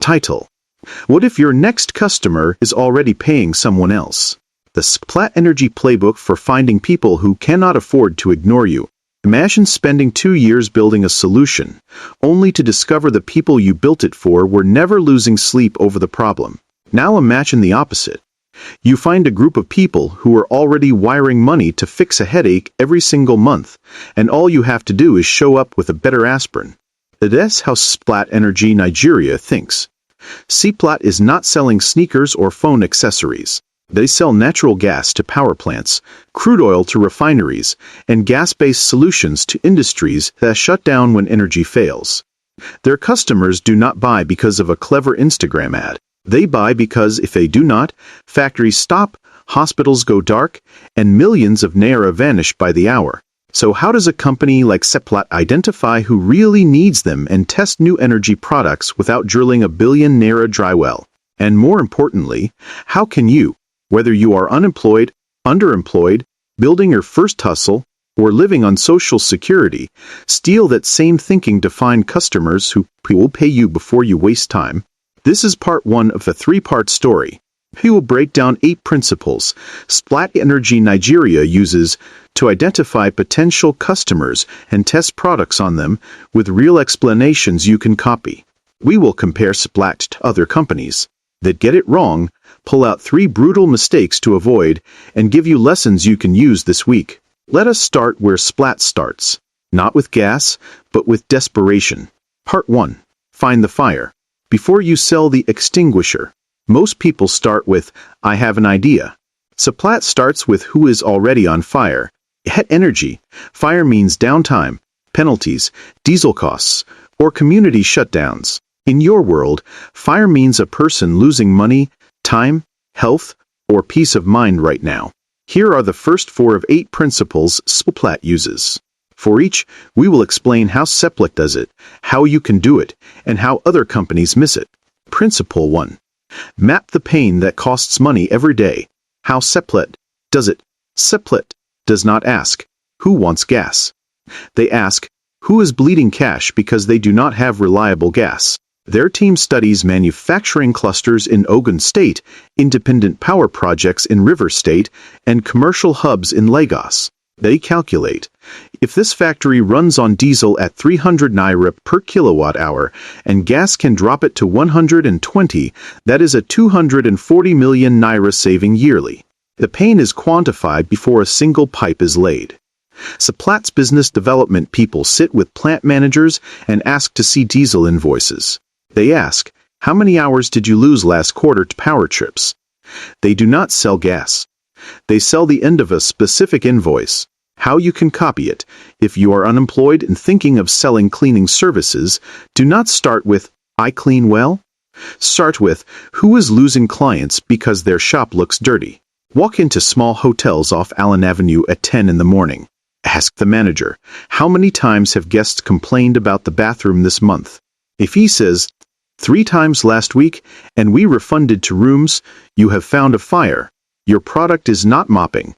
Title: What if your next customer is already paying someone else? The Seplat Energy Playbook for finding people who cannot afford to ignore you. Imagine spending 2 years building a solution, only to discover the people you built it for were never losing sleep over the problem. Now imagine the opposite. You find a group of people who are already wiring money to fix a headache every single month, and all you have to do is show up with a better aspirin. That's how Seplat Energy Nigeria thinks. Seplat is not selling sneakers or phone accessories. They sell natural gas to power plants, crude oil to refineries, and gas-based solutions to industries that shut down when energy fails. Their customers do not buy because of a clever Instagram ad. They buy because if they do not, factories stop, hospitals go dark, and millions of naira vanish by the hour. So how does a company like Seplat identify who really needs them and test new energy products without drilling a billion naira dry well? And more importantly, how can you, whether you are unemployed, underemployed, building your first hustle, or living on Social Security, steal that same thinking to find customers who will pay you before you waste time? This is part 1 of a 3-part story. We will break down 8 principles Seplat Energy Nigeria uses to identify potential customers and test products on them with real explanations you can copy. We will compare Seplat to other companies that get it wrong, pull out 3 brutal mistakes to avoid, and give you lessons you can use this week. Let us start where Seplat starts. Not with gas, but with desperation. Part 1. Find the fire. Before you sell the extinguisher, most people start with, I have an idea. Seplat starts with who is already on fire. Het energy. Fire means downtime, penalties, diesel costs, or community shutdowns. In your world, fire means a person losing money, time, health, or peace of mind right now. Here are the first 4 of 8 principles Seplat uses. For each, we will explain how Seplat does it, how you can do it, and how other companies miss it. Principle 1. Map the pain that costs money every day. How Seplat does it. Seplat does not ask, who wants gas? They ask, who is bleeding cash because they do not have reliable gas? Their team studies manufacturing clusters in Ogun State, independent power projects in River State, and commercial hubs in Lagos. They calculate, if this factory runs on diesel at 300 naira per kilowatt hour and gas can drop it to 120, that is a 240 million naira saving yearly. The pain is quantified before a single pipe is laid. Seplat's business development people sit with plant managers and ask to see diesel invoices. They ask, how many hours did you lose last quarter to power trips? They do not sell gas. They sell the end of a specific invoice. How you can copy it. If you are unemployed and thinking of selling cleaning services, do not start with, I clean well. Start with, who is losing clients because their shop looks dirty? Walk into small hotels off Allen Avenue at 10 in the morning. Ask the manager, how many times have guests complained about the bathroom this month? If he says, 3 times last week, and we refunded to rooms, you have found a fire. Your product is not mopping.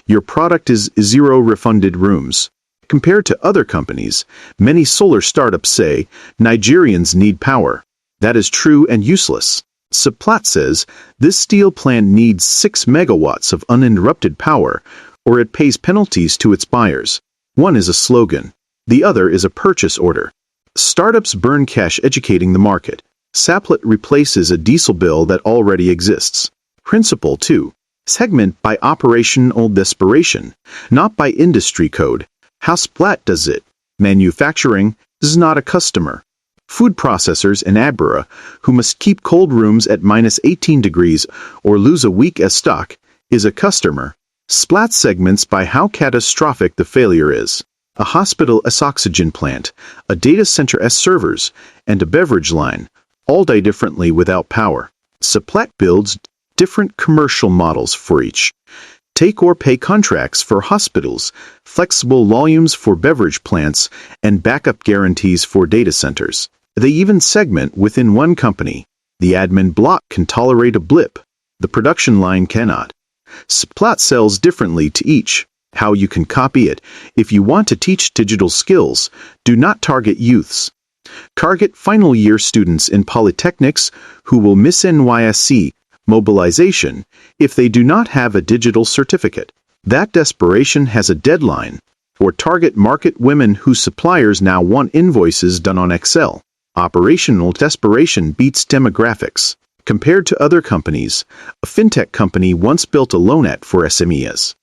Your product is 0 refunded rooms. Compared to other companies, many solar startups say, Nigerians need power. That is true and useless. Seplat says, this steel plant needs 6 megawatts of uninterrupted power, or it pays penalties to its buyers. One is a slogan. The other is a purchase order. Startups burn cash educating the market. Seplat replaces a diesel bill that already exists. Principle 2. Segment by operational desperation, not by industry code. How Seplat does it. Manufacturing is not a customer. Food processors in Abura, who must keep cold rooms at -18 degrees or lose a week as stock, is a customer. Seplat segments by how catastrophic the failure is. A hospital as oxygen plant, a data center as servers, and a beverage line, all die differently without power. Seplat builds different commercial models for each. Take or pay contracts for hospitals, flexible volumes for beverage plants, and backup guarantees for data centers. They even segment within one company. The admin block can tolerate a blip. The production line cannot. Seplat sells differently to each. How you can copy it. If you want to teach digital skills, do not target youths. Target final year students in polytechnics who will miss NYSC mobilization if they do not have a digital certificate. That desperation has a deadline. Or target market women whose suppliers now want invoices done on Excel. Operational desperation beats demographics. Compared to other companies, a fintech company once built a loan app for SMEs.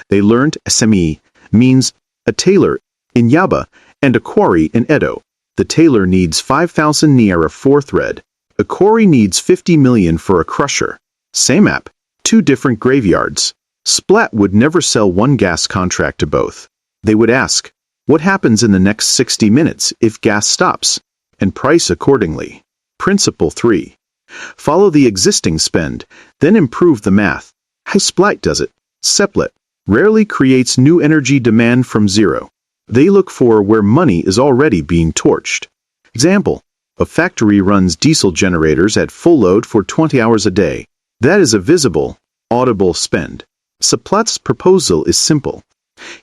They learned SME means a tailor in Yaba and a quarry in Edo. The tailor needs 5,000 naira for thread. A quarry needs 50 million for a crusher. Same app, two different graveyards. Seplat would never sell one gas contract to both. They would ask, what happens in the next 60 minutes if gas stops? And price accordingly. Principle 3. Follow the existing spend, then improve the math. How Seplat does it? Seplat rarely creates new energy demand from zero. They look for where money is already being torched. Example, a factory runs diesel generators at full load for 20 hours a day. That is a visible, audible spend. Seplat's proposal is simple.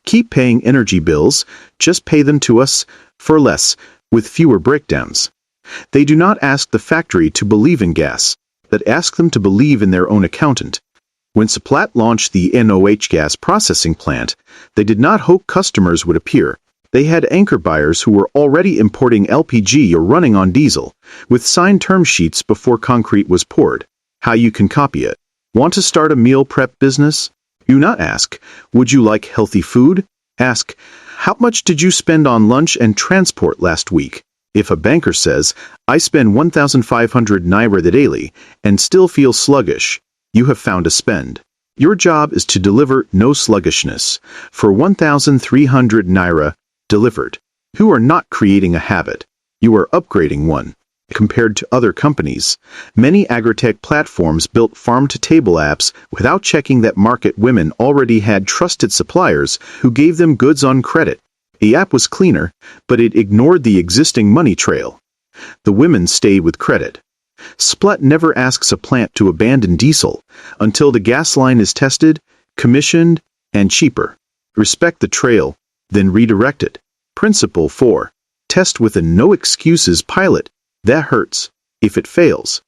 Keep paying energy bills, just pay them to us for less, with fewer breakdowns. They do not ask the factory to believe in gas, but ask them to believe in their own accountant. When Seplat launched the NOH gas processing plant, they did not hope customers would appear. They had anchor buyers who were already importing LPG or running on diesel, with signed term sheets before concrete was poured. How you can copy it. Want to start a meal prep business? Do not ask, would you like healthy food? Ask, how much did you spend on lunch and transport last week? If a banker says, I spend 1,500 naira daily and still feel sluggish, you have found a spend. Your job is to deliver no sluggishness for 1,300 naira delivered. You are not creating a habit. You are upgrading one. Compared to other companies, many agritech platforms built farm-to-table apps without checking that market women already had trusted suppliers who gave them goods on credit. The app was cleaner, but it ignored the existing money trail. The women stayed with credit. Seplat never asks a plant to abandon diesel until the gas line is tested, commissioned, and cheaper. Respect the trail, then redirect it. Principle 4. Test with a no-excuses pilot. That hurts. If it fails.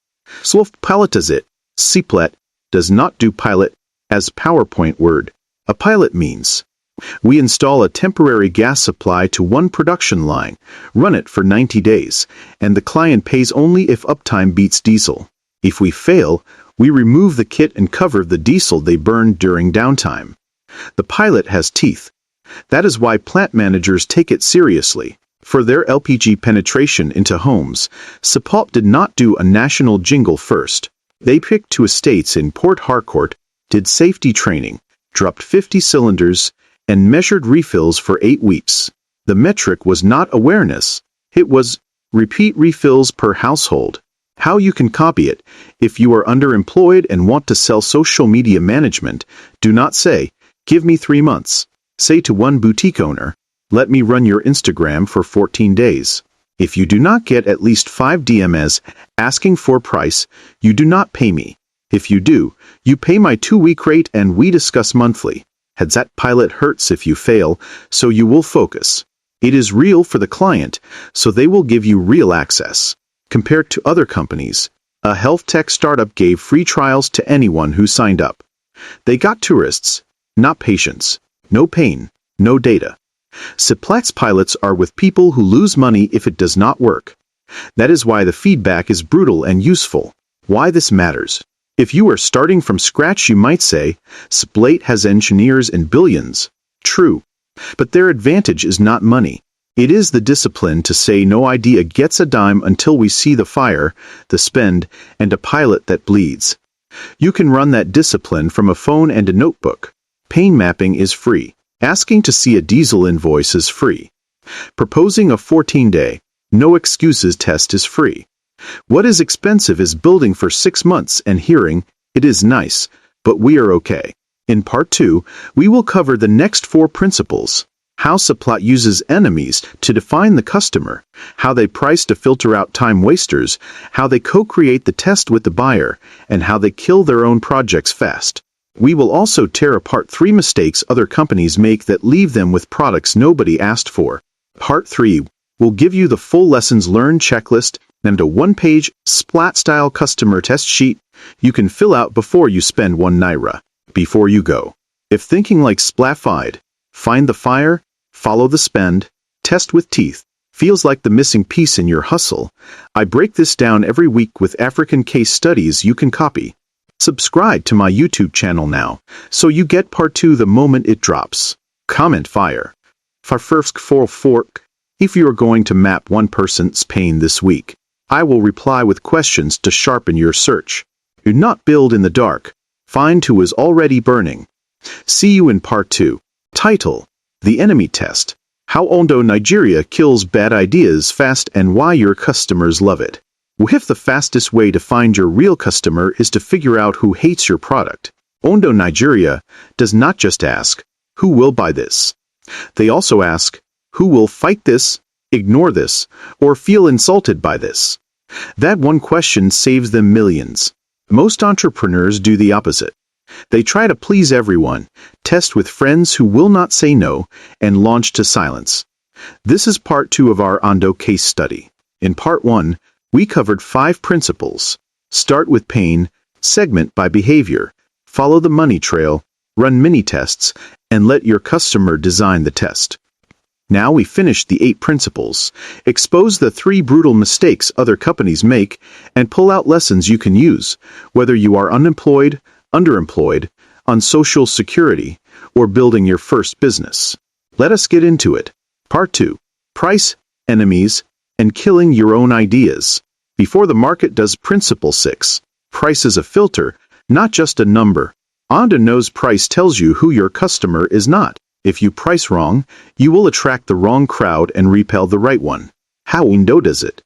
Sloth pilotas it. Seplat does not do pilot as PowerPoint word. A pilot means we install a temporary gas supply to one production line, run it for 90 days, and the client pays only if uptime beats diesel. If we fail, we remove the kit and cover the diesel they burned during downtime. The pilot has teeth. That is why plant managers take it seriously. For their LPG penetration into homes, Seplat did not do a national jingle first. They picked 2 estates in Port Harcourt, did safety training, dropped 50 cylinders, and measured refills for 8 weeks. The metric was not awareness. It was repeat refills per household. How you can copy it. If you are underemployed and want to sell social media management, do not say, give me 3 months. Say to one boutique owner, let me run your Instagram for 14 days. If you do not get at least 5 DMs asking for price, you do not pay me. If you do, you pay my 2-week rate and we discuss monthly. That pilot hurts if you fail, so you will focus. It is real for the client, so they will give you real access. Compared to other companies, a health tech startup gave free trials to anyone who signed up. They got tourists, not patients. No pain, no data. Seplat's pilots are with people who lose money if it does not work. That is why the feedback is brutal and useful. Why this matters. If you are starting from scratch, you might say, Seplat has engineers in billions. True. But their advantage is not money. It is the discipline to say no idea gets a dime until we see the fire, the spend, and a pilot that bleeds. You can run that discipline from a phone and a notebook. Pain mapping is free. Asking to see a diesel invoice is free. Proposing a 14-day, no excuses test is free. What is expensive is building for 6 months and hearing, it is nice, but we are okay. In Part 2, we will cover the next 4 principles. How Seplat uses enemies to define the customer, how they price to filter out time wasters, how they co-create the test with the buyer, and how they kill their own projects fast. We will also tear apart 3 mistakes other companies make that leave them with products nobody asked for. Part 3. We'll give you the full lessons learned checklist and a one-page Splat-style customer test sheet you can fill out before you spend ₦1. Before you go, if thinking like Splatfied, find the fire, follow the spend, test with teeth, feels like the missing piece in your hustle, I break this down every week with African case studies you can copy. Subscribe to my YouTube channel now, so you get part 2 the moment it drops. Comment fire. First fork. If you are going to map one person's pain this week, I will reply with questions to sharpen your search. Do not build in the dark. Find who is already burning. See you in part 2. Title: The Enemy Test. How Ondo, Nigeria kills bad ideas fast and why your customers love it. If the fastest way to find your real customer is to figure out who hates your product, Ondo, Nigeria does not just ask, who will buy this? They also ask, who will fight this, ignore this, or feel insulted by this? That one question saves them millions. Most entrepreneurs do the opposite. They try to please everyone, test with friends who will not say no, and launch to silence. This is part 2 of our Ondo case study. In part 1, we covered 5 principles. Start with pain, segment by behavior, follow the money trail, run mini-tests, and let your customer design the test. Now we finished the 8 principles, expose the 3 brutal mistakes other companies make, and pull out lessons you can use, whether you are unemployed, underemployed, on Social Security, or building your first business. Let us get into it. Part 2. Price, enemies, and killing your own ideas. Before the market does Principle 6. Price is a filter, not just a number. Ondo knows price tells you who your customer is not. If you price wrong, you will attract the wrong crowd and repel the right one. How Ondo does it?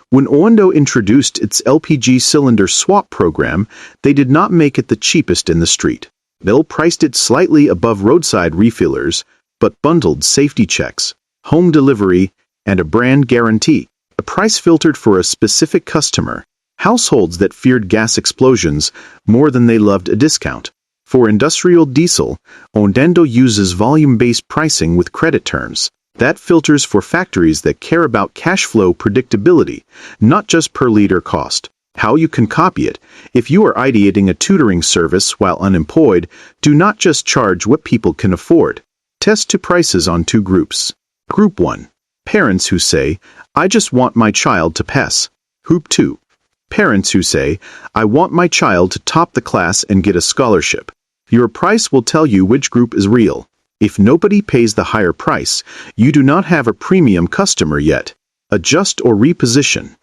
When Ondo introduced its LPG cylinder swap program, they did not make it the cheapest in the street. They priced it slightly above roadside refillers, but bundled safety checks, home delivery, and a brand guarantee. A price filtered for a specific customer, households that feared gas explosions more than they loved a discount. For industrial diesel, Ondo uses volume-based pricing with credit terms. That filters for factories that care about cash flow predictability, not just per liter cost. How you can copy it: if you are ideating a tutoring service while unemployed, do not just charge what people can afford. Test 2 prices on 2 groups. Group 1. Parents who say, I just want my child to pass. Group 2. Parents who say, I want my child to top the class and get a scholarship. Your price will tell you which group is real. If nobody pays the higher price, you do not have a premium customer yet. Adjust or reposition.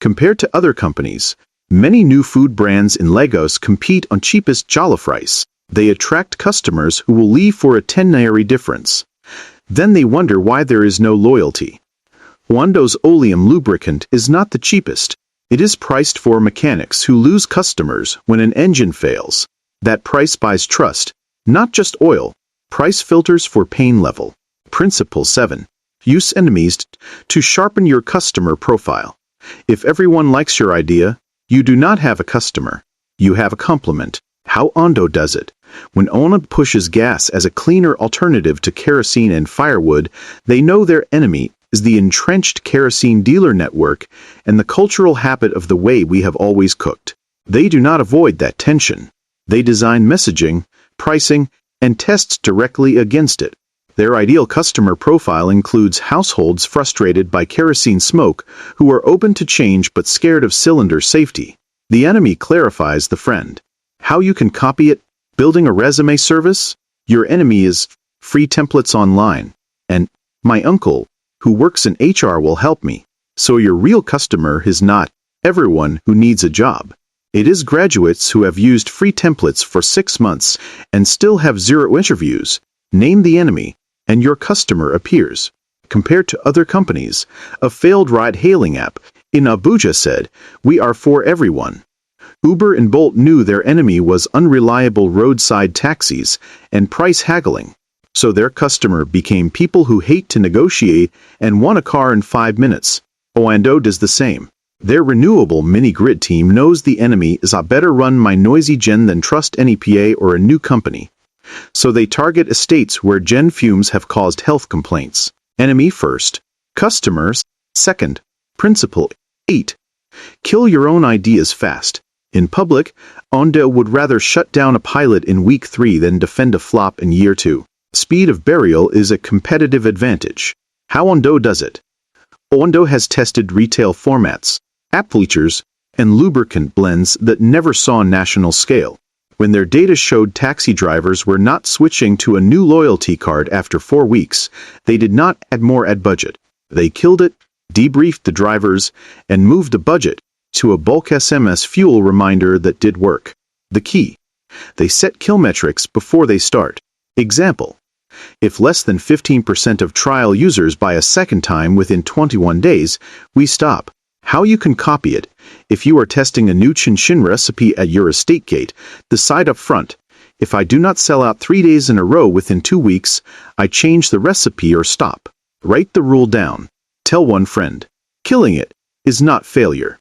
Compared to other companies, many new food brands in Lagos compete on cheapest jollof rice. They attract customers who will leave for a 10 naira difference. Then they wonder why there is no loyalty. Ondo's oleum lubricant is not the cheapest. It is priced for mechanics who lose customers when an engine fails. That price buys trust, not just oil. Price filters for pain level. Principle 7. Use enemies to sharpen your customer profile. If everyone likes your idea, you do not have a customer. You have a complement. How Ondo does it. When Ondo pushes gas as a cleaner alternative to kerosene and firewood, they know their enemy is the entrenched kerosene dealer network and the cultural habit of the way we have always cooked. They do not avoid that tension. They design messaging, pricing, and tests directly against it. Their ideal customer profile includes households frustrated by kerosene smoke who are open to change but scared of cylinder safety. The enemy clarifies the friend. How you can copy it? Building a resume service? Your enemy is free templates online. And my uncle, who works in HR, will help me. So your real customer is not everyone who needs a job. It is graduates who have used free templates for 6 months and still have 0 interviews. Name the enemy, and your customer appears. Compared to other companies, a failed ride-hailing app in Abuja said, "We are for everyone." Uber and Bolt knew their enemy was unreliable roadside taxis and price haggling. So their customer became people who hate to negotiate and want a car in 5 minutes. Ondo does the same. Their renewable mini-grid team knows the enemy is "I better run my noisy gen than trust any PA or a new company." So they target estates where gen fumes have caused health complaints. Enemy first. Customers. Second. Principle. 8. Kill your own ideas fast. In public, Ondo would rather shut down a pilot in week 3 than defend a flop in year 2. Speed of burial is a competitive advantage. How Ondo does it? Ondo has tested retail formats, app features, and lubricant blends that never saw national scale. When their data showed taxi drivers were not switching to a new loyalty card after 4 weeks, they did not add more ad budget. They killed it, debriefed the drivers, and moved the budget to a bulk SMS fuel reminder that did work. The key: they set kill metrics before they start. Example: if less than 15% of trial users buy a second time within 21 days, we stop. How you can copy it: if you are testing a new chin-chin recipe at your estate gate, decide up front, if I do not sell out 3 days in a row within 2 weeks, I change the recipe or stop. Write the rule down. Tell one friend. Killing it is not failure.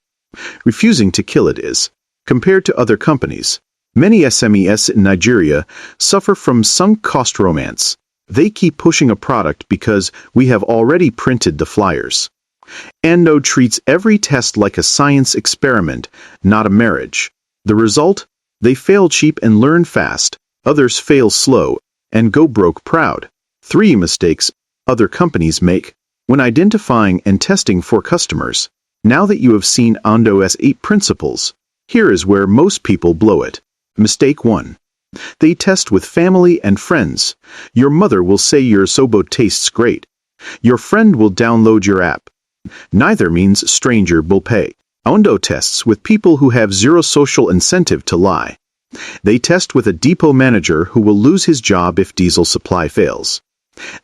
Refusing to kill it is. Compared to other companies, many SMEs in Nigeria suffer from sunk cost romance. They keep pushing a product because we have already printed the flyers. Ondo treats every test like a science experiment, not a marriage. The result? They fail cheap and learn fast. Others fail slow and go broke proud. 3 mistakes other companies make when identifying and testing for customers. Now that you have seen Ondo's 8 principles, here is where most people blow it. Mistake 1. They test with family and friends. Your mother will say your sobo tastes great. Your friend will download your app. Neither means stranger will pay. Ondo tests with people who have zero social incentive to lie. They test with a depot manager who will lose his job if diesel supply fails.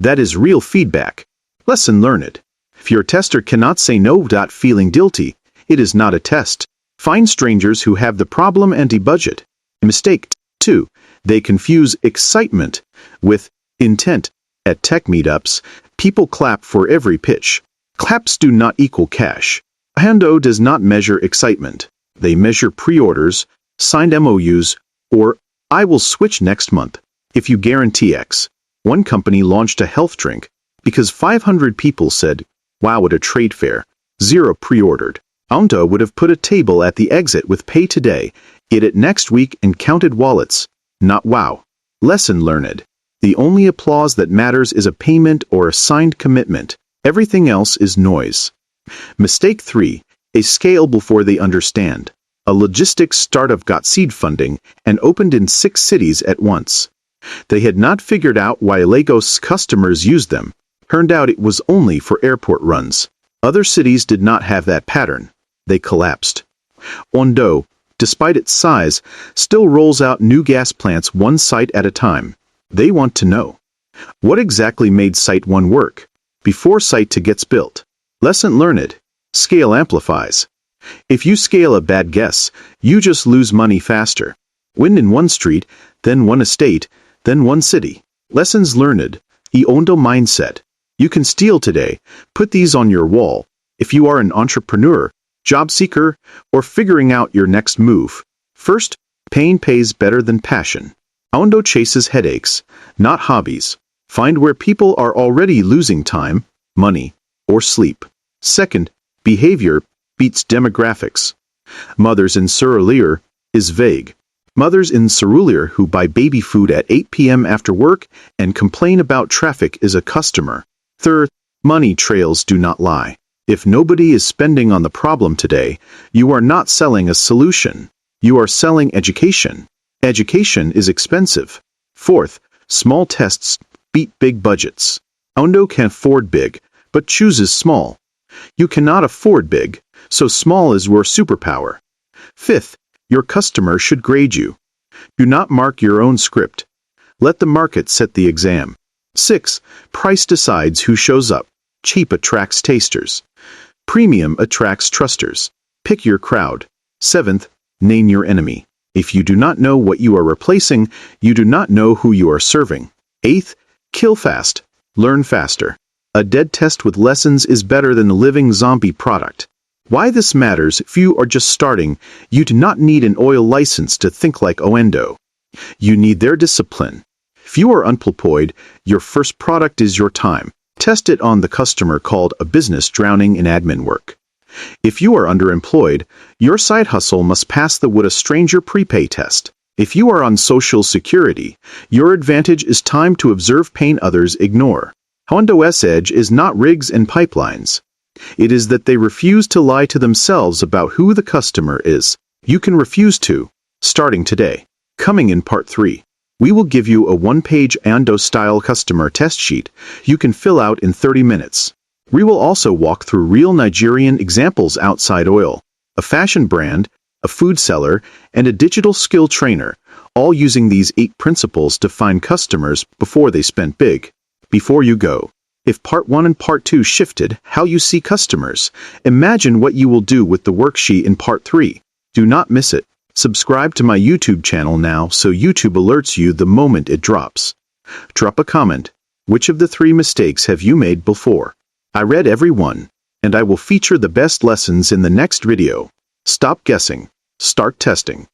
That is real feedback. Lesson learned. If your tester cannot say no without feeling guilty, it is not a test. Find strangers who have the problem and budget. Mistake 2. They confuse excitement with intent. At tech meetups, people clap for every pitch. Claps do not equal cash. Ondo does not measure excitement. They measure pre-orders, signed MOUs, or I will switch next month if you guarantee X. One company launched a health drink because 500 people said, wow, at a trade fair. 0 pre-ordered. Ondo would have put a table at the exit with pay today, eat it next week, and counted wallets. Not wow. Lesson learned. The only applause that matters is a payment or a signed commitment. Everything else is noise. Mistake 3. They scale before they understand. A logistics startup got seed funding and opened in 6 cities at once. They had not figured out why Lagos customers used them. Turned out it was only for airport runs. Other cities did not have that pattern. They collapsed. Ondo, despite its size, still rolls out new gas plants one site at a time. They want to know, what exactly made Site 1 work before Site 2 gets built? Lesson learned. Scale amplifies. If you scale a bad guess, you just lose money faster. Win in one street, then one estate, then one city. Lessons learned. The Ondo mindset. You can steal today. Put these on your wall. If you are an entrepreneur, job seeker, or figuring out your next move. First, pain pays better than passion. Ondo chases headaches, not hobbies. Find where people are already losing time, money, or sleep. Second, behavior beats demographics. Mothers in Surulere is vague. Mothers in Surulere who buy baby food at 8 p.m. after work and complain about traffic is a customer. Third, money trails do not lie. If nobody is spending on the problem today, you are not selling a solution. You are selling education. Education is expensive. Fourth, small tests beat big budgets. Ondo can afford big, but chooses small. You cannot afford big, so small is your superpower. Fifth, your customer should grade you. Do not mark your own script. Let the market set the exam. 6. Price decides who shows up. Cheap attracts tasters. Premium attracts trusters. Pick your crowd. 7th, name your enemy. If you do not know what you are replacing, you do not know who you are serving. 8th, kill fast. Learn faster. A dead test with lessons is better than a living zombie product. Why this matters if you are just starting, you do not need an oil license to think like Ondo. You need their discipline. If you are unemployed, your first product is your time. Test it on the customer called a business drowning in admin work. If you are underemployed, your side hustle must pass the would a stranger prepay test. If you are on social security, your advantage is time to observe pain others ignore. Hondo's edge is not rigs and pipelines. It is that they refuse to lie to themselves about who the customer is. You can refuse to, starting today. Coming in part 3. We will give you a one-page Ondo-style customer test sheet you can fill out in 30 minutes. We will also walk through real Nigerian examples outside oil, a fashion brand, a food seller, and a digital skill trainer, all using these 8 principles to find customers before they spent big. Before you go, if part 1 and part 2 shifted how you see customers, imagine what you will do with the worksheet in part 3. Do not miss it. Subscribe to my YouTube channel now so YouTube alerts you the moment it drops. Drop a comment. Which of the 3 mistakes have you made before? I read every one, and I will feature the best lessons in the next video. Stop guessing. Start testing.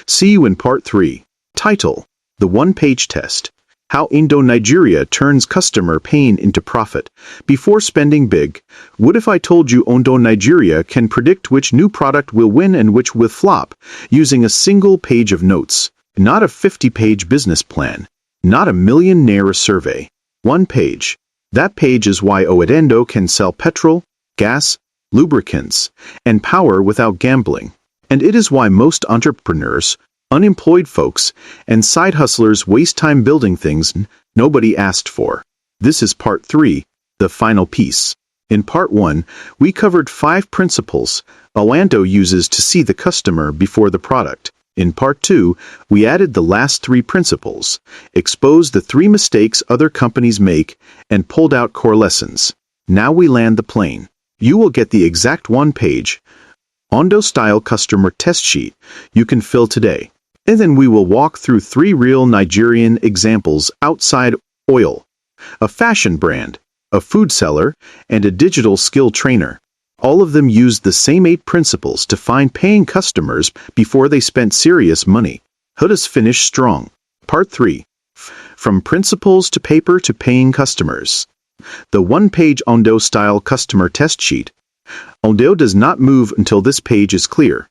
See you in part 3. Title: The One-Page Test. How Indo-Nigeria Turns Customer Pain into Profit Before Spending Big. What if I told you Indo-Nigeria can predict which new product will win and which will flop using a single page of notes? Not a 50-page business plan. Not a million naira survey. One page. That page is why Oedendo can sell petrol, gas, lubricants, and power without gambling. And it is why most entrepreneurs, unemployed folks, and side hustlers waste time building things nobody asked for. This is part 3, the final piece. In part 1, we covered 5 principles Oando uses to see the customer before the product. In part 2, we added the last 3 principles, exposed the 3 mistakes other companies make, and pulled out core lessons. Now we land the plane. You will get the exact one-page Ondo-style customer test sheet you can fill today. And then we will walk through 3 real Nigerian examples outside oil, a fashion brand, a food seller, and a digital skill trainer. All of them used the same 8 principles to find paying customers before they spent serious money. Let us finish strong. Part 3. From principles to paper to paying customers. The one-page Ondo-style customer test sheet. Ondo does not move until this page is clear.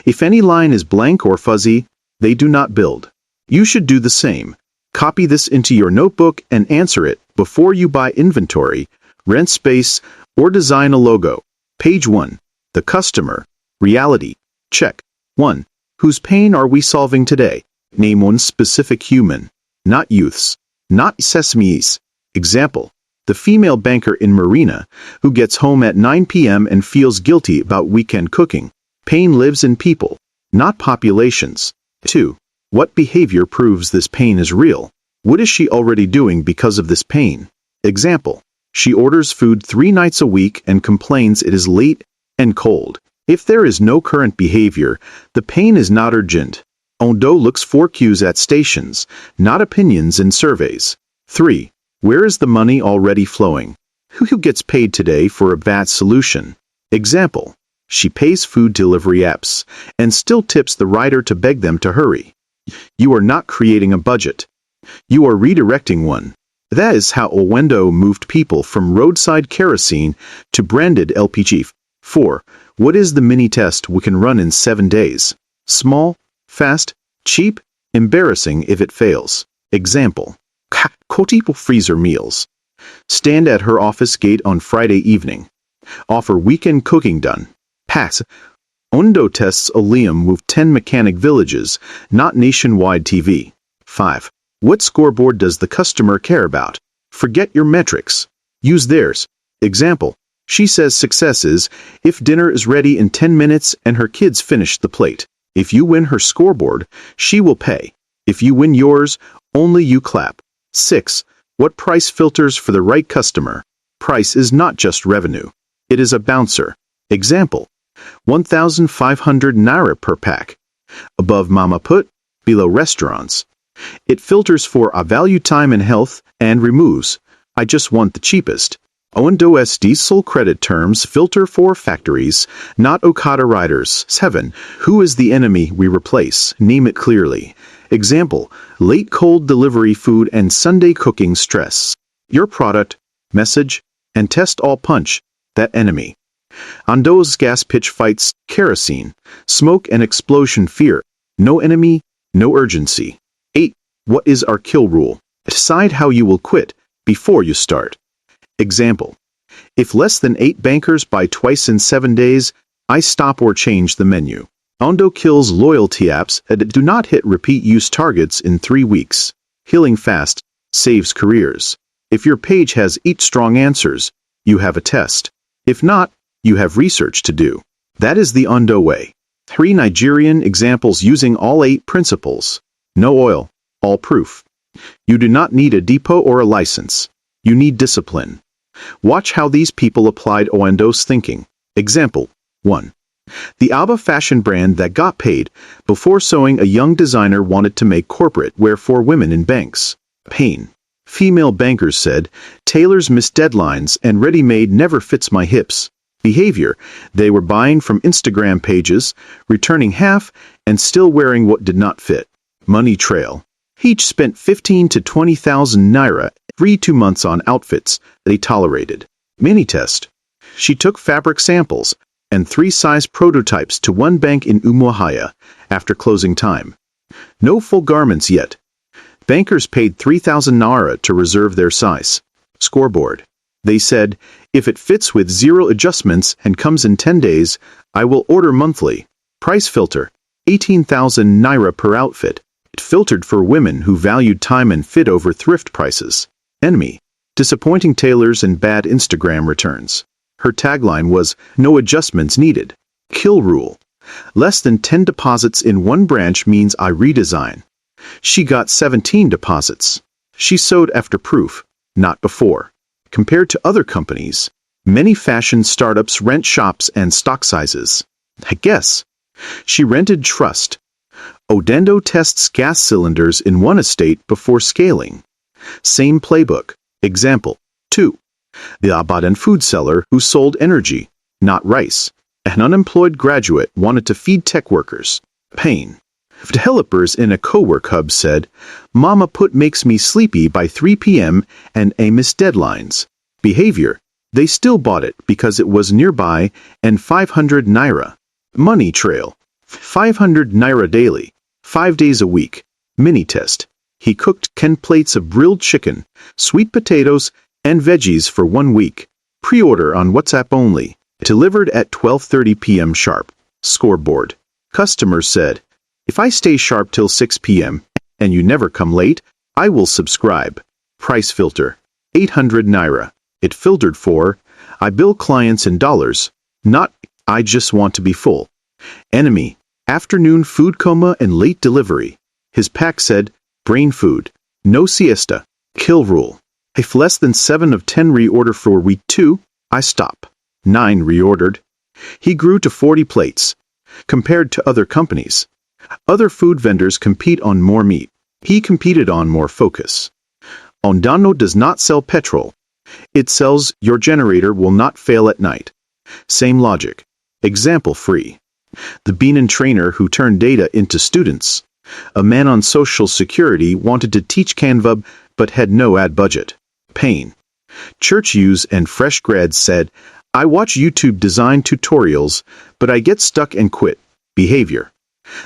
If any line is blank or fuzzy, they do not build. You should do the same. Copy this into your notebook and answer it before you buy inventory, rent space, or design a logo. Page 1. The customer. Reality. Check. 1. Whose pain are we solving today? Name one specific human. Not youths. Not sesames. Example. The female banker in Marina, who gets home at 9 p.m. and feels guilty about weekend cooking. Pain lives in people, not populations. 2. What behavior proves this pain is real? What is she already doing because of this pain? Example. She orders food 3 nights a week and complains it is late and cold. If there is no current behavior, the pain is not urgent. Ondo looks for cues at stations, not opinions in surveys. 3. Where is the money already flowing? Who gets paid today for a bad solution? Example. She pays food delivery apps and still tips the rider to beg them to hurry. You are not creating a budget. You are redirecting one. That is how Oando moved people from roadside kerosene to branded LPG. 4. What is the mini test we can run in 7 days? Small, fast, cheap, embarrassing if it fails. Example. Koti freezer meals. Stand at her office gate on Friday evening. Offer weekend cooking done. Pass. Ondo tests Oleum move 10 mechanic villages, not nationwide TV. 5. What scoreboard does the customer care about? Forget your metrics. Use theirs. Example. She says success is if dinner is ready in 10 minutes and her kids finish the plate. If you win her scoreboard, she will pay. If you win yours, only you clap. 6. What price filters for the right customer? Price is not just revenue. It is a bouncer. Example. 1,500 naira per pack. Above mama put, below restaurants. It filters for I value time and health and removes I just want the cheapest. Oando's diesel credit terms filter for factories, not Okada riders. 7. Who is the enemy we replace? Name it clearly. Example. Late cold delivery food and Sunday cooking stress. Your product, message, and test all punch, that enemy. Ondo's gas pitch fights, kerosene, smoke and explosion fear, no enemy, no urgency. 8. What is our kill rule? Decide how you will quit before you start. Example. If less than 8 bankers buy twice in 7 days, I stop or change the menu. Ondo kills loyalty apps that do not hit repeat use targets in 3 weeks. Healing fast saves careers. If your page has 8 strong answers, you have a test. If not, you have research to do. That is the Ondo way. 3 Nigerian examples using all 8 principles. No oil, all proof. You do not need a depot or a license. You need discipline. Watch how these people applied Ondo's thinking. Example 1. The ABBA fashion brand that got paid before sewing a young designer wanted to make corporate wear for women in banks. Pain. Female bankers said, tailors miss deadlines and ready-made never fits my hips. Behavior. They were buying from Instagram pages, returning half, and still wearing what did not fit. Money trail. Each spent 15 to 20,000 naira every 2 months on outfits they tolerated. Mini test. She took fabric samples and 3 size prototypes to one bank in Umuahia after closing time. No full garments yet. Bankers paid 3,000 naira to reserve their size. Scoreboard. They said, if it fits with 0 adjustments and comes in 10 days, I will order monthly. Price filter. 18,000 naira per outfit. It filtered for women who valued time and fit over thrift prices. Enemy. Disappointing tailors and bad Instagram returns. Her tagline was, no adjustments needed. Kill rule. Less than 10 deposits in one branch means I redesign. She got 17 deposits. She sewed after proof, not before. Compared to other companies, many fashion startups rent shops and stock sizes. I guess. She rented trust. Odendo tests gas cylinders in one estate before scaling. Same playbook. Example 2. The Abadan food seller who sold energy, not rice. An unemployed graduate wanted to feed tech workers. Pain. Developers in a co-work hub said, Mama put makes me sleepy by 3 p.m. and I miss deadlines. Behavior. They still bought it because it was nearby and 500 naira. Money trail. 500 naira daily. 5 days a week. Mini test. He cooked 10 plates of grilled chicken, sweet potatoes, and veggies for 1 week. Pre-order on WhatsApp only. Delivered at 12:30 p.m. sharp. Scoreboard. Customer said, if I stay sharp till 6 p.m. and you never come late, I will subscribe. Price filter. 800 naira. It filtered for, I bill clients in dollars, not, I just want to be full. Enemy. Afternoon food coma and late delivery. His pack said, brain food. No siesta. Kill rule. If less than 7 of 10 reorder for week 2, I stop. 9 reordered. He grew to 40 plates. Compared to other companies. Other food vendors compete on more meat. He competed on more focus. Ondano does not sell petrol. It sells your generator will not fail at night. Same logic. Example free. The Benin trainer who turned data into students. A man on Social Security wanted to teach Canva but had no ad budget. Pain. Church use and fresh grads said, I watch YouTube design tutorials, but I get stuck and quit. Behavior.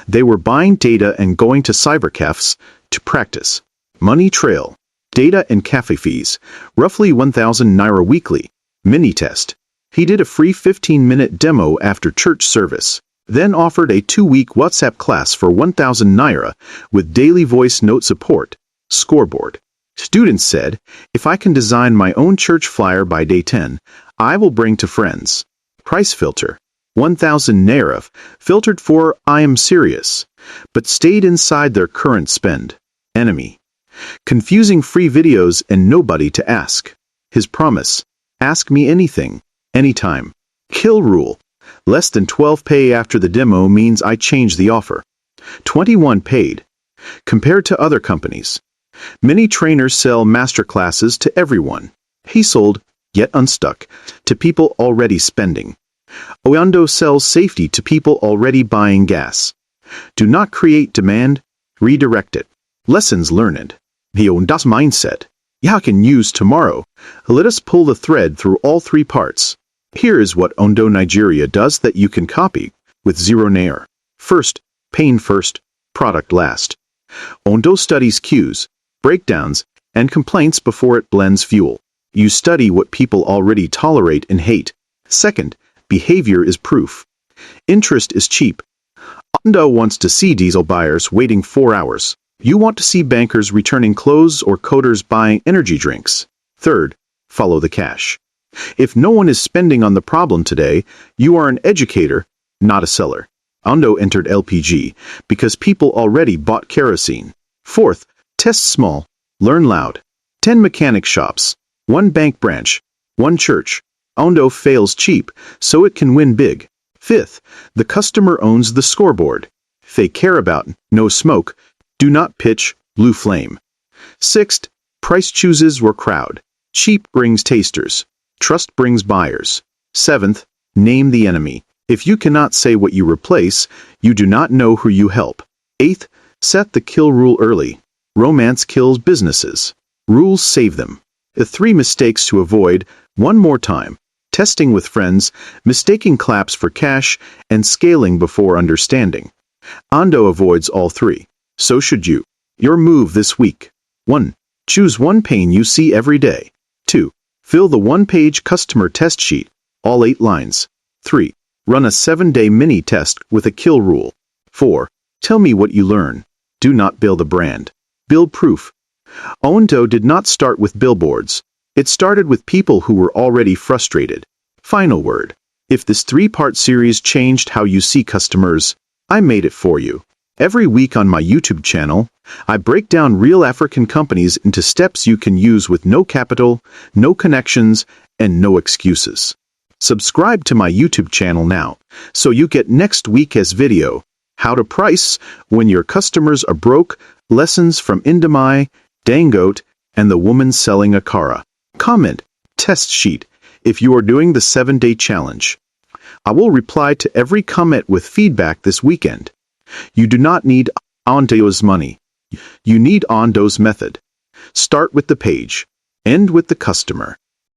They were buying data and going to cybercafes to practice. Money trail. Data and cafe fees. Roughly 1,000 naira weekly. Mini test. He did a free 15-minute demo after church service, then offered a 2-week WhatsApp class for 1,000 naira with daily voice note support. Scoreboard. Students said, if I can design my own church flyer by day 10, I will bring to friends. Price filter. 1,000 naira, filtered for I am serious, but stayed inside their current spend. Enemy. Confusing free videos and nobody to ask. His promise. Ask me anything, anytime. Kill rule. Less than 12 pay after the demo means I change the offer. 21 paid. Compared to other companies. Many trainers sell masterclasses to everyone. He sold, yet unstuck, to people already spending. Oyando sells safety to people already buying gas. Do not create demand, redirect it. Lessons learned. The Ondas mindset. Ya can use tomorrow. Let us pull the thread through all three parts. Here is what Ondo Nigeria does that you can copy, with zero nair. First, pain first, product last. Ondo studies cues, breakdowns, and complaints before it blends fuel. You study what people already tolerate and hate. Second, behavior is proof. Interest is cheap. Ondo wants to see diesel buyers waiting 4 hours. You want to see bankers returning clothes or coders buying energy drinks. Third, follow the cash. If no one is spending on the problem today, you are an educator, not a seller. Ondo entered LPG because people already bought kerosene. Fourth, test small, learn loud. 10 mechanic shops, 1 bank branch, 1 church. Ondo fails cheap, so it can win big. Fifth, the customer owns the scoreboard. They care about no smoke, do not pitch, blue flame. Sixth, price chooses where crowd. Cheap brings tasters. Trust brings buyers. Seventh, name the enemy. If you cannot say what you replace, you do not know who you help. Eighth, set the kill rule early. Romance kills businesses. Rules save them. The 3 mistakes to avoid, one more time. Testing with friends, mistaking claps for cash, and scaling before understanding. Ondo avoids all 3. So should you. Your move this week. 1. Choose one pain you see every day. 2. Fill the 1-page customer test sheet, all 8 lines. 3. Run a 7-day mini test with a kill rule. 4. Tell me what you learn. Do not build a brand. Build proof. Ondo did not start with billboards. It started with people who were already frustrated. Final word. If this 3-part series changed how you see customers, I made it for you. Every week on my YouTube channel, I break down real African companies into steps you can use with no capital, no connections, and no excuses. Subscribe to my YouTube channel now, so you get next week's video, How to Price When Your Customers Are Broke, Lessons from Indamai, Dangote, and the Woman Selling Akara. Comment, test sheet, if you are doing the 7-day challenge. I will reply to every comment with feedback this weekend. You do not need Ondo's money. You need Ondo's method. Start with the page. End with the customer.